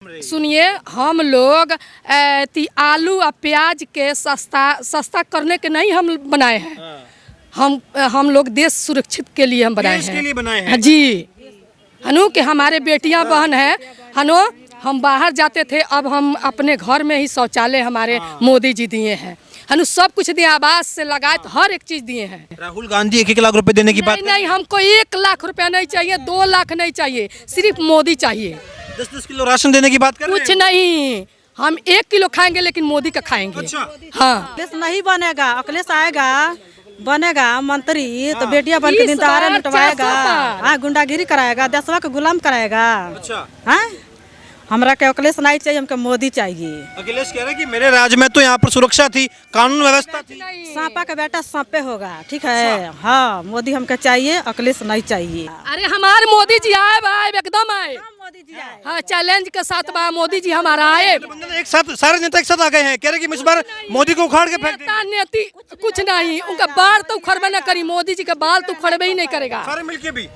सुनिए, हम लोग आलू और प्याज के सस्ता करने के नहीं हम बनाए हैं। हम लोग देश सुरक्षित के लिए हम बनाए हैं। के लिए बनाए हैं जी हनु कि हमारे बेटियां बहन है हनु। हम बाहर जाते थे, अब हम अपने घर में ही शौचालय हमारे मोदी जी दिए हैं हनु। सब कुछ दिए, आवास से लगाए तो हर एक चीज दिए हैं। राहुल गांधी 1-1 लाख रुपए देने की बात नहीं, हमको 1 लाख रुपया नहीं चाहिए, 2 लाख नहीं चाहिए, सिर्फ मोदी चाहिए। 10-10 किलो राशन देने की बात कर रहे कुछ हैं? नहीं, हम 1 किलो खाएंगे लेकिन मोदी का खाएंगे। अच्छा। हाँ, अखिलेश नहीं बनेगा, अखिलेश आएगा बनेगा मंत्री तो बेटियां बन के दिन दहाड़े लुटवाएगा, हाँ गुंडागिरी कराएगा, देशवा को गुलाम कराएगा। अच्छा। हाँ हमरा के अखिलेश नहीं चाहिए, हमको मोदी चाहिए। अखिलेश कह रहे हैं कि मेरे राज्य में तो यहाँ पर सुरक्षा थी, कानून व्यवस्था थी। सांपा का बेटा सांपे होगा, ठीक है। हाँ मोदी हमको चाहिए, अखिलेश नहीं चाहिए। अरे हमारे मोदी जी आए भाई, एकदम आए। मोदी जी आए। हाँ, चैलेंज के साथ बा मोदी जी हमारा आए। एक साथ सारे नेता एक साथ आ गए हैं, कह रहे कि इस बार मोदी को उखाड़ के फेंक देंगे। नेता नेती कुछ नहीं, उनका बाल तो उखड़बे न करी, मोदी जी का बाल तो उखड़बे ही नहीं करेगा। सारे मिलके भी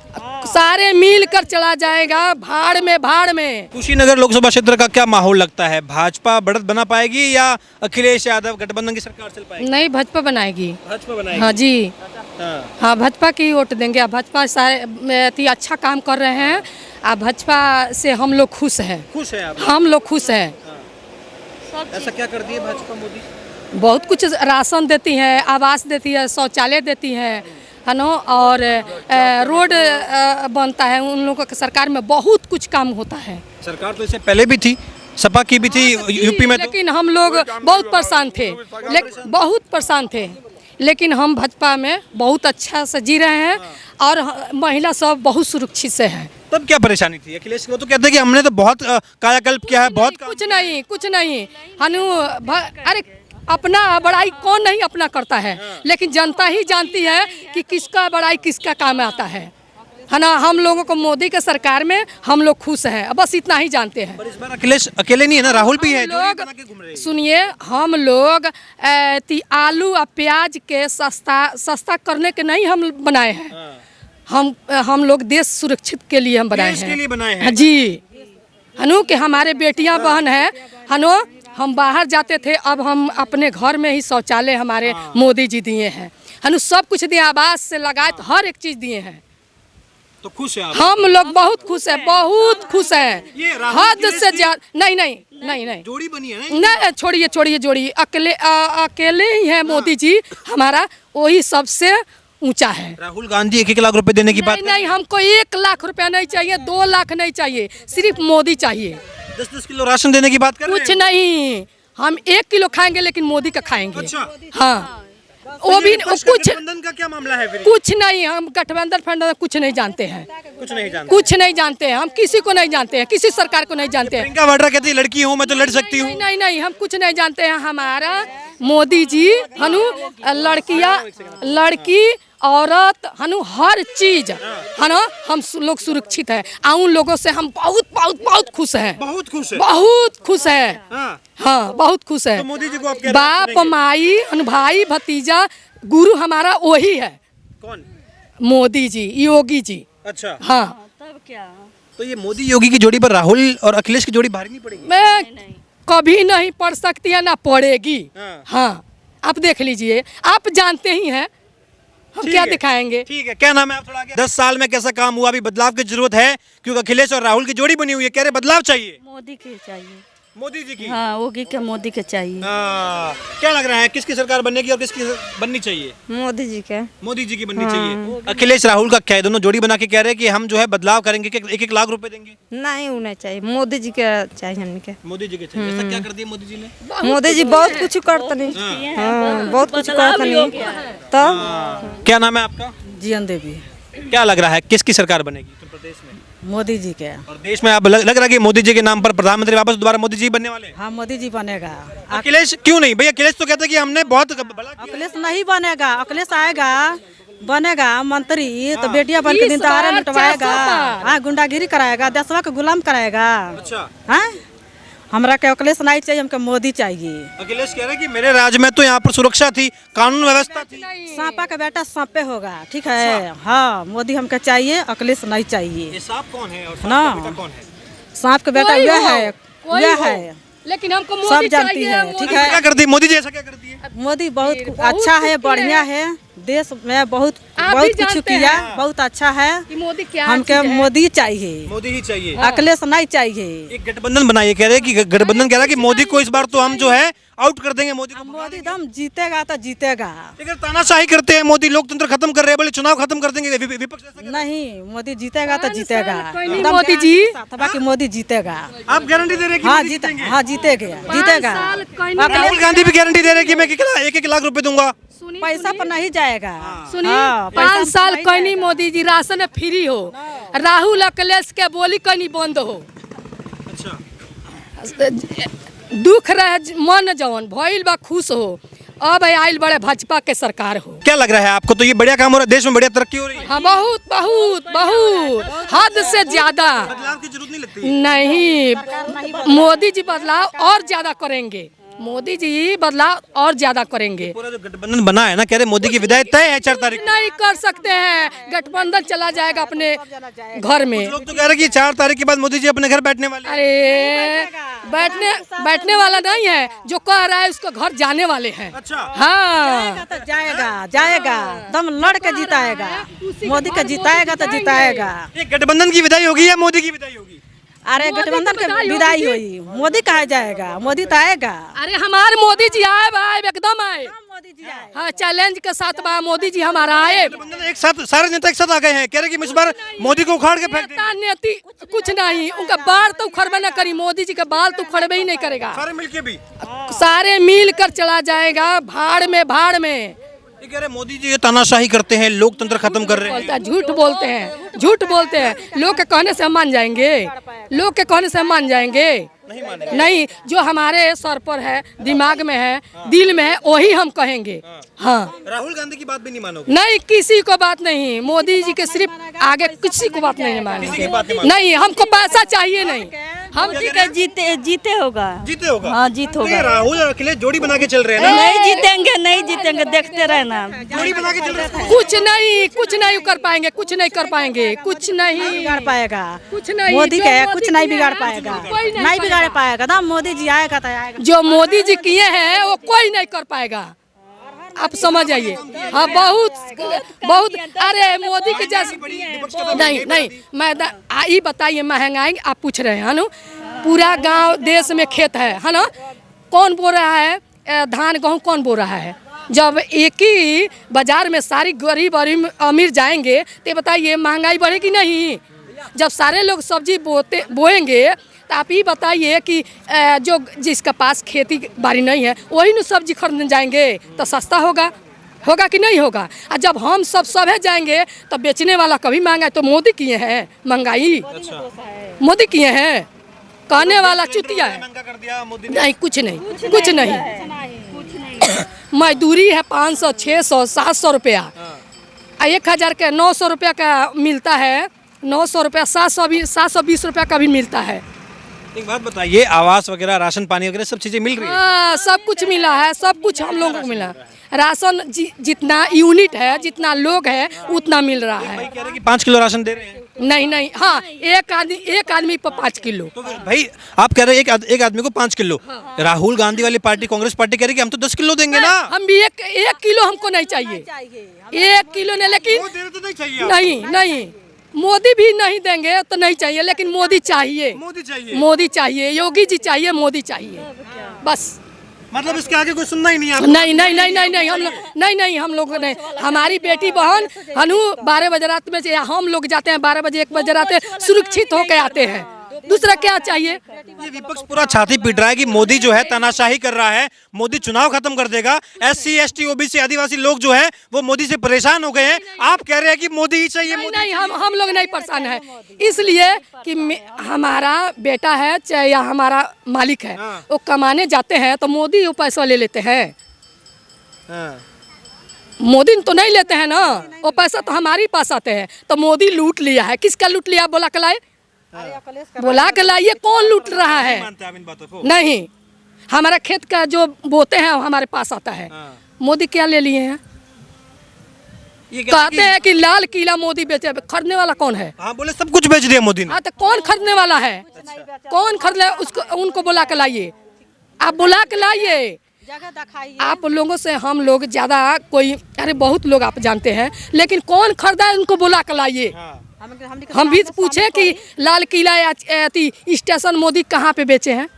सारे मिल कर चला जाएगा भाड़ में। कुशीनगर लोकसभा क्षेत्र का क्या माहौल लगता है? भाजपा बढ़त बना पाएगी या अखिलेश यादव गठबंधन की सरकार चल पाएगी? नहीं, भाजपा बनाएगी। भाजपा बनाएगी। हाँ जी, हाँ। हाँ भाजपा की वोट देंगे। अब भाजपा सारे अच्छा काम कर रहे हैं, अब भाजपा से हम लोग खुश हैं। खुश है आप? हम लोग खुश हैं। ऐसा क्या कर दिए भाजपा मोदी? बहुत कुछ राशन देती है, आवास देती है, शौचालय देती है ना, और रोड बनता है। उन लोगों की सरकार में बहुत कुछ काम होता है। सरकार तो इससे पहले भी थी, सपा की भी थी यूपी में तो। लेकिन हम लोग बहुत परेशान थे, बहुत परेशान थे, लेकिन हम भाजपा में बहुत अच्छा से जी रहे हैं और महिला सब बहुत सुरक्षित से है। तब क्या परेशानी थी? अखिलेश वो तो कहते हैं कि हमने तो बहुत कायाकल्प किया है, बहुत कुछ नहीं हनु। अरे अपना बड़ाई कौन नहीं अपना करता है, लेकिन जनता ही जानती है कि किसका बड़ाई किसका काम आता है ना। हम लोगों को मोदी के सरकार में हम लोग खुश हैं, बस इतना ही जानते हैं। पर इस बार अखिलेश अकेले नहीं है ना, राहुल भी है। सुनिए, हम लोग आलू और प्याज के सस्ता करने के नहीं हम बनाए हैं। हम लोग देश सुरक्षित के लिए हम बनाए हैं। के लिए बनाए हैं। जी हनु कि हमारे बेटियां बहन है हनु। हम बाहर जाते थे, अब हम अपने घर में ही शौचालय हमारे मोदी जी दिए हैं हनु। सब कुछ दिए, आवास से लगाए तो हर एक चीज दिए हैं। तो खुश है आप? हम लोग बहुत खुश है, बहुत खुश है, ये हद से ज्यादा। नहीं जोड़ी बनी है ना? नहीं, छोड़िए जोड़ी। अकेले ही है मोदी जी हमारा, वही सबसे ऊंचा है। राहुल गांधी 1-1 लाख रुपए देने की बात नहीं, हमको 1 लाख रुपया नहीं चाहिए, 2 लाख नहीं चाहिए, सिर्फ मोदी चाहिए। 10-10 किलो राशन देने की बात कर रहे हैं? कुछ नहीं, हम 1 किलो खाएंगे लेकिन मोदी का खाएंगे। अच्छा। हाँ, वो भी कुछ गठबंधन का क्या मामला है फिर? कुछ नहीं, हम गठबंधन कुछ नहीं जानते हैं। कुछ नहीं जानते। कुछ नहीं जानते हैं, हम किसी को नहीं जानते हैं, किसी सरकार को नहीं जानते हैं। प्रियंका वाड्रा कहती है लड़की हूँ मैं तो लड़ सकती हूँ। नहीं, हम कुछ नहीं जानते हैं। हमारा मोदी जी हनु लड़की औरत हनु हर चीज है ना, हम लोग सुरक्षित है। उन लोगों से हम बहुत खुश हैं। बहुत खुश है। बहुत खुश है। हाँ, बहुत खुश है। तो मोदी जी को आप कह रहे हैं बाप माई भाई भतीजा गुरु हमारा वही है। कौन? मोदी जी, योगी जी। अच्छा। हाँ, तब क्या? तो ये मोदी योगी की जोड़ी पर राहुल और अखिलेश की जोड़ी भारी नहीं पड़ेगी? मैं कभी नहीं पढ़ सकती है ना पढ़ेगी। हाँ, आप देख लीजिए, आप जानते ही हैं, हम क्या दिखाएंगे। ठीक है, क्या नाम है आप? थोड़ा आगे। 10 साल में कैसा काम हुआ? अभी बदलाव की जरूरत है क्योंकि अखिलेश और राहुल की जोड़ी बनी हुई है, कह रहे बदलाव चाहिए। मोदी के चाहिए। मोदी जी की? हाँ योगी के मोदी के चाहिए। क्या लग रहा है किसकी सरकार बनेगी और किसकी बननी चाहिए? मोदी जी के। मोदी जी की बननी चाहिए। अखिलेश राहुल का क्या है, दोनों जोड़ी बना के कह रहे हैं कि हम जो है बदलाव करेंगे, 1-1 लाख रुपए देंगे। नहीं उन्हें चाहिए, मोदी जी के चाहिए हमके। मोदी जी के चाहिए। ऐसा क्या कर दिया मोदी जी ने? मोदी जी बहुत कुछ करते नहीं। हाँ बहुत कुछ करते नहीं। तो क्या नाम है आपका? जीवन देवी। क्या लग रहा है किसकी सरकार बनेगी उत्तर प्रदेश में मोदी जी के। और देश में? आप लग रहा है कि मोदी जी के नाम पर प्रधानमंत्री वापस दोबारा मोदी जी बनने वाले हैं? हाँ मोदी जी बनेगा। अखिलेश क्यों नहीं? भैया अखिलेश तो कहते हैं कि हमने बहुत बड़ा किया। अखिलेश नहीं बनेगा, अखिलेश आएगा बनेगा मंत्री तो बेटियां बन के दिन दहाड़े लुटवाएगा, हाँ गुंडागिरी कराएगा, देशवा को गुलाम कराएगा। अच्छा। हाँ हमरा के अखिलेश नहीं चाहिए, हमको मोदी चाहिए। अखिलेश कह रहे हैं कि मेरे राज्य में तो यहाँ पर सुरक्षा थी, कानून व्यवस्था थी। सांपा का बेटा सांपे होगा, ठीक है। हाँ मोदी हमको चाहिए, अखिलेश नहीं चाहिए। ये सांप कौन है और ना बेटा कौन है? सांप का बेटा यह है कोई यह हो। है, लेकिन हमको सब मोदी जानती चाहिए, है, मोदी ठीक क्या है। करती है मोदी जी, ऐसा क्या करती है? मोदी बहुत बहुत अच्छा है, कुछ बढ़िया किया है, देश में बहुत आप भी बहुत कुछ जानते किया, हैं। बहुत अच्छा है। कि मोदी क्या हमके चीज़ है। मोदी चाहिए, मोदी ही चाहिए। अखिलेश नहीं चाहिए। एक गठबंधन बनाइए, कह रहे हैं कि गठबंधन कह रहा है कि मोदी को इस बार तो हम जो है आउट कर देंगे, मोदी को भगा मोदी देंगे। दम जीतेगा तो जीतेगा। लेकिन तानाशाही करते हैं मोदी, लोकतंत्र खत्म कर रहे हैं, बोले चुनाव खत्म कर देंगे, विपक्ष ऐसा नहीं, मोदी जीतेगा तो 5 जीतेगा। साल कोई नहीं, एकदम मोदी गारंटी जी। के साथ बा कि मोदी जीतेगा। आप गारंटी दे रहे हैं कि हाँ मोदी जीते, जीतेंगे? हाँ जीतेगा, 5 जीतेगा। साल कोई नहीं। राहुल गांधी भी गारंटी दे रहे हैं कि मैं 1-1 लाख रुपए दूंगा। सुनिए, पैसा पर नहीं जाएगा। सुनिए, हाँ, 5 साल नहीं कोई नहीं, मोदी जी राशन फ्री हो, राहुल अखिलेश के बोली कोई नहीं बंद हो, अच्छा, दुख रहे मन जवन भइल बा खुश हो। अब आइल बड़े भाजपा के सरकार हो। क्या लग रहा है आपको? तो ये बढ़िया काम हो रहा है, देश में बढ़िया तरक्की हो रही है, हाँ, बहुत बहुत बहुत हद से ज्यादा। बदलाव की जरूरत नहीं लगती? नहीं, मोदी जी बदलाव और ज्यादा करेंगे, मोदी जी बदलाव और ज्यादा करेंगे। पूरा जो गठबंधन बना है ना, कह रहे मोदी की विदाई तय है 4 तारीख को। नहीं कर सकते हैं, गठबंधन चला जाएगा अपने घर में। लोग तो कह रहे हैं कि 4 तारीख के बाद मोदी जी अपने घर बैठने वाले हैं। अरे बैठने वाला नहीं है, जो कह रहा है उसको घर जाने वाले हैं। अच्छा, हाँ, तो जाएगा, जाएगा, दम लड़ के जिताएगा। मोदी का जिताएगा तो जिताएगा। ये गठबंधन की विदाई होगी या मोदी की विदाई होगी? अरे मोदी गठबंधन की के विदाई विदाई होगी। हुई, मोदी कहा जाएगा, मोदी तो आएगा। अरे हमारे मोदी जी आए भाई, एकदम आए। मोदी जी आए। हाँ, चैलेंज के साथ बा मोदी जी हमारा आए। गठबंधन एक साथ, सारे नेता एक साथ आ गए हैं, कह रहे हैं कि इस बार मोदी को उखाड़ के फेंक देंगे। नेता नेती कुछ नहीं, उनका बाल तो उखड़बे न करी, मोदी जी का बाल तो उखड़बे ही नहीं करेगा। सारे मिलके भी सारे मिल कर चला जाएगा भाड़ में, भाड़ में। ये कह रहे हैं मोदी जी ये तानाशाही करते हैं, लोकतंत्र खत्म कर रहे हैं। बोलता है, झूठ बोलते हैं, झूठ बोलते हैं। लोग के कहने से हम मान जाएंगे, लोग के कहने से हम मान जाएंगे? नहीं, जो हमारे सर पर है, दिमाग में है, दिल में है, वही हम कहेंगे। हाँ, राहुल गांधी की बात भी नहीं मानोगे? नहीं, किसी को बात नहीं, मोदी जी के सिर्फ आगे किसी को बात नहीं मानेंगे। नहीं, हमको पैसा चाहिए नहीं, हम ठीक है, जीते होगा। जीते होगा? हाँ, जीत होगा। तो ये राहुल और अखिलेश जोड़ी बना के चल रहे हैं ना, नहीं जीतेंगे, नहीं जीतेंगे, देखते रहना। जोड़ी बना के चल रहे हैं। कुछ नहीं कर पाएंगे, कुछ नहीं कर पाएंगे, कुछ नहीं बिगाड़ पाएगा, कुछ नहीं। मोदी जो का मोदी कुछ नहीं किए बिगाड़ हैं, पाएगा, कोई नहीं बिगाड़ पाएगा। ना मोदी जी आएगा तो आएगा। जो मोदी जी किए हैं वो कोई नहीं कर पाएगा, आप समझ आइए। हाँ, बहुत बहुत। अरे मोदी के जैसे नहीं नहीं, मैं ये बताइए, महंगाई आप पूछ रहे हैं ना, पूरा गांव देश में खेत है ना, कौन बो रहा है धान गेहूँ, कौन बो रहा है? जब एक ही बाजार में सारी गरीब और अमीर जाएंगे तो बताइए महंगाई बढ़ेगी नहीं? जब सारे लोग सब्जी बोएंगे तो आप ये बताइए कि जो जिसका पास खेती बाड़ी नहीं है वही न सब्जी खरीदने जाएंगे तो सस्ता होगा कि नहीं होगा? और जब हम सभे जाएंगे तो बेचने वाला कभी महंगाई तो मोदी किए हैं महंगाई? मोदी किए हैं? कहने वाला चुतिया है। महंगा कर दिया मोदी ने। नहीं, कुछ नहीं, कुछ नहीं। मजदूरी है 500, 600, 700 रुपया, 1000 के 900 रुपया का मिलता है, 900 रुपया, 720 रुपया का भी मिलता है। एक बात बताइए, आवास वगैरह, राशन पानी वगैरह सब चीजें मिल रही है? हाँ, सब कुछ मिला है, सब कुछ हम लोगों को मिला। राशन जितना यूनिट है, जितना लोग है, उतना मिल रहा है। भाई कह रहे हैं कि 5 किलो राशन दे रहे हैं। नहीं नहीं, हाँ, एक आदमी पर 5 किलो। तो भाई आप कह रहे हैं एक आदमी को 5 किलो, राहुल गांधी वाली पार्टी, कांग्रेस पार्टी कह रही है कि हम तो 10 किलो देंगे ना। हम भी एक किलो हमको नहीं चाहिए, 1 किलो नहीं, लेकिन वो दे रहे तो नहीं चाहिए? नहीं नहीं, मोदी भी नहीं देंगे तो नहीं चाहिए, लेकिन मोदी चाहिए, मोदी चाहिए, मोदी चाहिए, योगी जी चाहिए, मोदी चाहिए, बस। मतलब इसके आगे कोई सुनना ही नहीं है? नहीं नहीं नहीं नहीं नहीं, हम लोग नहीं। हमारी बेटी बहन हनु 12 बजे रात में हम लोग जाते हैं, 12 बजे 1 बजे रात सुरक्षित होके आते हैं। दूसरा क्या चाहिए? ये विपक्ष पूरा छाती पीट रहा है कि मोदी जो है तानाशाही कर रहा है, मोदी चुनाव खत्म कर देगा, SC ST OBC आदिवासी लोग जो है वो मोदी से परेशान हो गए हैं। आप कह रहे हैं कि मोदी ही चाहिए? नहीं नहीं, हम लोग नहीं परेशान है, इसलिए कि हमारा बेटा है चाहे या हमारा मालिक है, वो कमाने जाते हैं तो मोदी वो पैसा ले लेते हैं, मोदी तो नहीं लेते हैं ना, वो पैसा तो हमारे पास आते हैं। तो मोदी लूट लिया है, किसका लूट लिया? बोला के लाए, बोला के लाइए, कौन लूट रहा है? मानते हैं आप इन बातों को? नहीं, हमारा खेत का जो बोते हैं वो हमारे पास आता है। मोदी क्या ले लिए हैं? ये कहते हैं कि लाल किला मोदी बेचे, खरीदने वाला कौन है? हाँ बोले सब कुछ बेच दिया मोदी ने। हाँ तो कौन खरीदने वाला है? कौन खरीद ले? उसको उनको बुला के लाइए, आप बुला के लाइए। जगह दिखाइए। आप लोगों से हम लोग ज्यादा कोई, अरे बहुत लोग आप जानते हैं, लेकिन कौन खरीदा है उनको बुला के लाइए। हम भी पूछे कि लाल किला या स्टेशन मोदी कहाँ पे बेचे हैं?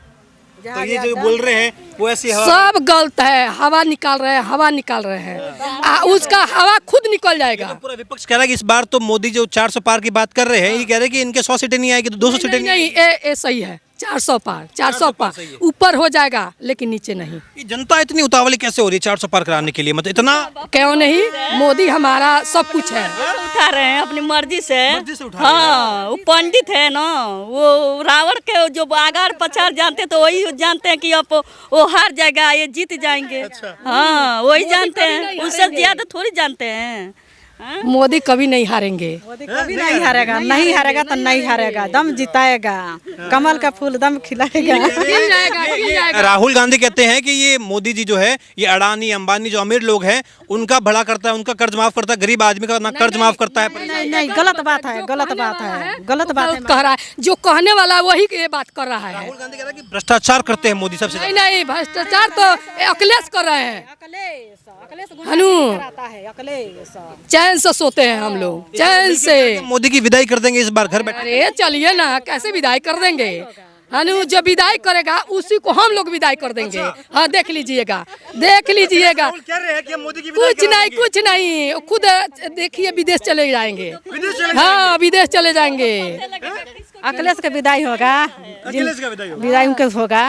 तो ये जो बोल रहे हैं वो ऐसी हवा सब गलत है, हवा निकाल रहे हैं, हवा निकाल रहे हैं। उसका हवा खुद निकल जाएगा। पूरा विपक्ष कह रहा है कि इस बार तो मोदी जो 400 पार की बात कर रहे हैं, ये कह रहे हैं कि इनके 100 सीटें नहीं आएगी तो 200 सीटें नहीं नहीं, ये सही है। 400 पार, 400 पार ऊपर हो जाएगा, लेकिन नीचे नहीं। ये जनता इतनी उतावली कैसे हो रही है 400 पार कराने के लिए? मतलब इतना क्यों नहीं? मोदी हमारा सब कुछ है। उठा रहे हैं अपनी मर्जी से। मर्जी से उठा रहे हैं। हाँ, वो पंडित है ना, वो रावण के जो आगार पछाड़ जानते तो वही जानते हैं कि अब वो हार जाएगा, ये जीत जाएंगे। हाँ, वही जानते हैं, उससे ज्यादा थोड़ी जानते हैं। हाँ? मोदी कभी नहीं हारेंगे। मोदी कभी नहीं हारेगा, नहीं हारेगा तो नहीं हारेगा, दम जिताएगा, कमल का फूल दम खिलाएगा। खिल जाएगा, खिल जाएगा। राहुल गांधी कहते हैं कि ये मोदी जी जो है, ये अडानी अंबानी जो अमीर लोग हैं उनका भला करता है, उनका कर्ज माफ करता है, गरीब आदमी का ना कर्ज माफ करता है। नहीं नहीं, गलत बात है, गलत बात है, गलत बात है। कह रहा है, जो कहने वाला है वही ये बात कर रहा है। राहुल गांधी कह रहा है कि भ्रष्टाचार करते हैं मोदी सबसे नहीं नहीं, भ्रष्टाचार तो अखिलेश कर रहे हैं। हनु चैन से सोते हैं हम लोग, चैन से। मोदी की विदाई कर देंगे इस बार घर बैठे। अरे चलिए ना, कैसे विदाई कर देंगे? हनु जो विदाई करेगा उसी को हम लोग विदाई कर देंगे। हाँ देख लीजिएगा, देख लीजिएगा। कह रहे हैं कि मोदी की कुछ नहीं, कुछ नहीं, खुद देखिए विदेश चले जाएंगे। हाँ विदेश चले जाएंगे। अखिलेश का विदाई होगा, अखिलेश का विदाई होगा। विदाई उनके होगा।